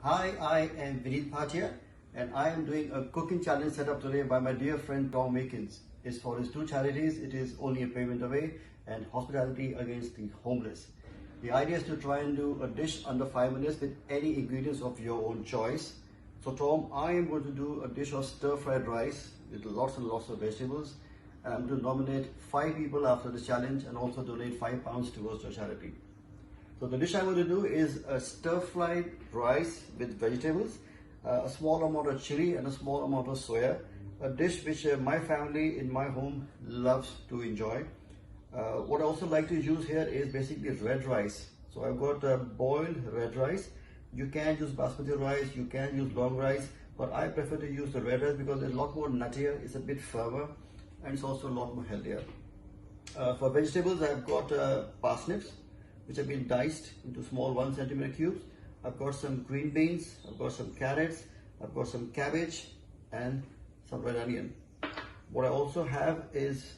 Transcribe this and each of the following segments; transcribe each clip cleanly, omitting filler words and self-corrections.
Hi, I am Vineet Bhatia and I am doing a cooking challenge set up today by my dear friend Tom Wickens. It's for his two charities. It is Only a Payment Away and Hospitality Against the Homeless. The idea is to try and do a dish under 5 minutes with any ingredients of your own choice. So Tom, I am going to do a dish of stir-fried rice with lots and lots of vegetables. And I'm going to nominate 5 people after the challenge and also donate £5 towards your charity. So the dish I'm going to do is a stir-fried rice with vegetables, a small amount of chili and a small amount of soya. A dish which my family in my home loves to enjoy. What I also like to use here is basically red rice. So I've got boiled red rice. You can use basmati rice, you can use long rice, but I prefer to use the red rice because it's a lot more nuttier, it's a bit firmer, and it's also a lot more healthier. For vegetables, I've got parsnips, which have been diced into small 1 centimeter cubes. I've got some green beans, I've got some carrots, I've got some cabbage and some red onion. What I also have is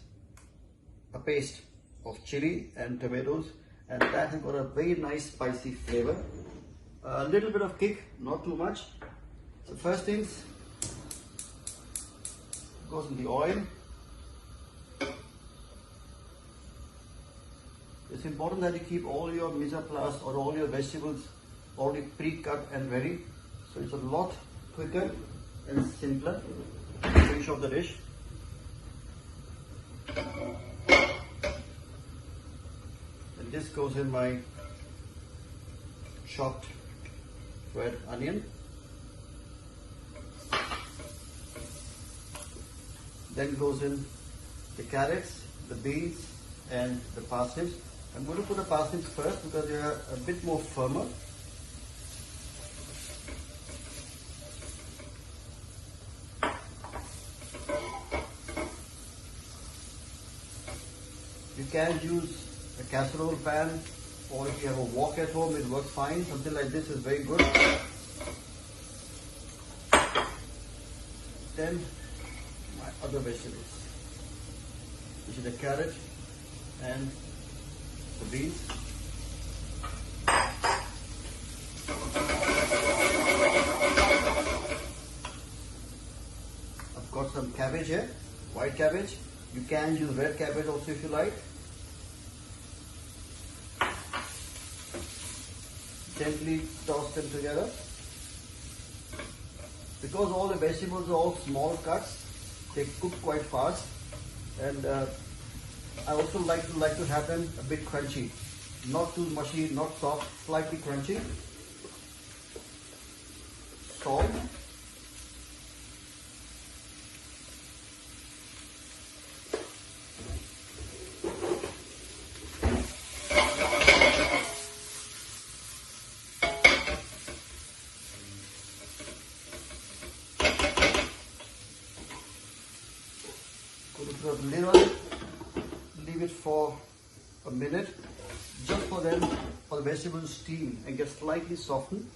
a paste of chili and tomatoes, and that has got a very nice spicy flavor. A little bit of kick, not too much. So first things goes in the oil. It's important that you keep all your mise en place or all your vegetables already pre-cut and ready. So it's a lot quicker and simpler to finish off the dish. And this goes in my chopped red onion. Then goes in the carrots, the beans and the parsnips. I'm going to put the parsnips first because they are a bit more firmer. You can use a casserole pan, or if you have a wok at home, it works fine. Something like this is very good. Then my other vegetables, which is the carrot and the beans. I've got some cabbage here, white cabbage. You can use red cabbage also if you like. Gently toss them together. Because all the vegetables are all small cuts, they cook quite fast, and I also like to have them a bit crunchy, not too mushy, not soft, slightly crunchy. Salt. Put a lid on it. Leave it for a minute, just for the vegetables to steam and get slightly softened.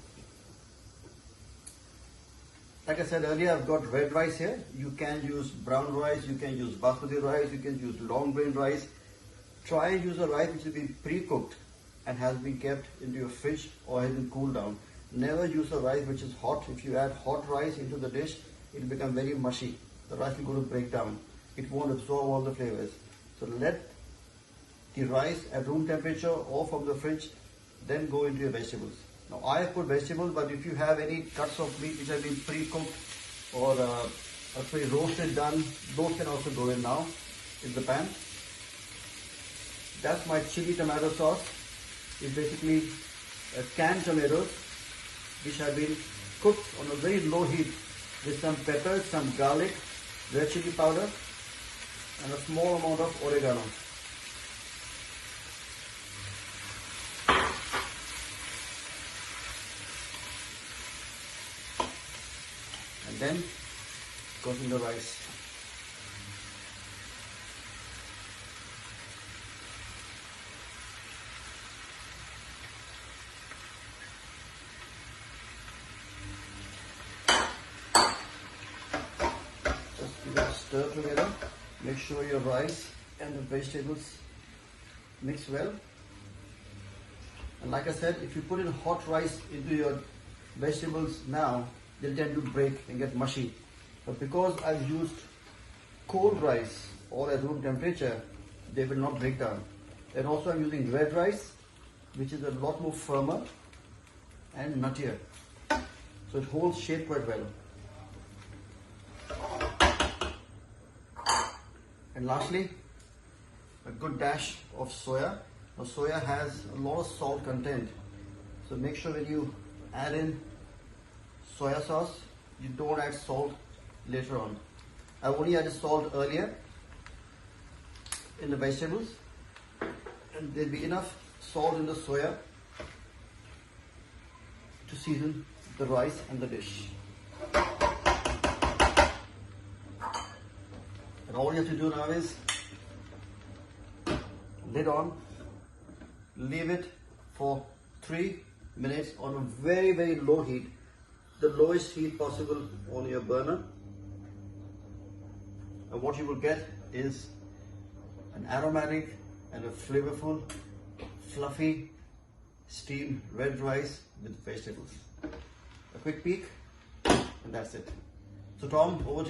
Like I said earlier, I've got red rice here. You can use brown rice, you can use basmati rice, you can use long grain rice. Try and use a rice which has been pre-cooked and has been kept into your fridge or has been cooled down. Never use a rice which is hot. If you add hot rice into the dish, it will become very mushy. The rice will go to break down. It won't absorb all the flavors. So let the rice at room temperature or from the fridge, then go into your vegetables. Now I have put vegetables, but if you have any cuts of meat which have been pre-cooked or roasted done, those can also go in now in the pan. That's my chili tomato sauce. It's basically canned tomatoes which have been cooked on a very low heat with some peppers, some garlic, red chili powder and a small amount of oregano. And then goes in the rice. Just give it a stir together. Make sure your rice and the vegetables mix well. And like I said, if you put in hot rice into your vegetables now, they tend to break and get mushy. But because I've used cold rice or at room temperature, they will not break down. And also I'm using red rice, which is a lot more firmer and nuttier. So it holds shape quite well. And lastly, a good dash of soya. Now soya has a lot of salt content. So make sure when you add in soya sauce, you don't add salt later on. I only added salt earlier in the vegetables, and there'll be enough salt in the soya to season the rice and the dish. And all you have to do now is lid on, leave it for 3 minutes on a very, very low heat, the lowest heat possible on your burner. And what you will get is an aromatic and a flavorful, fluffy, steamed red rice with vegetables. A quick peek, and that's it. So Tom, over to you.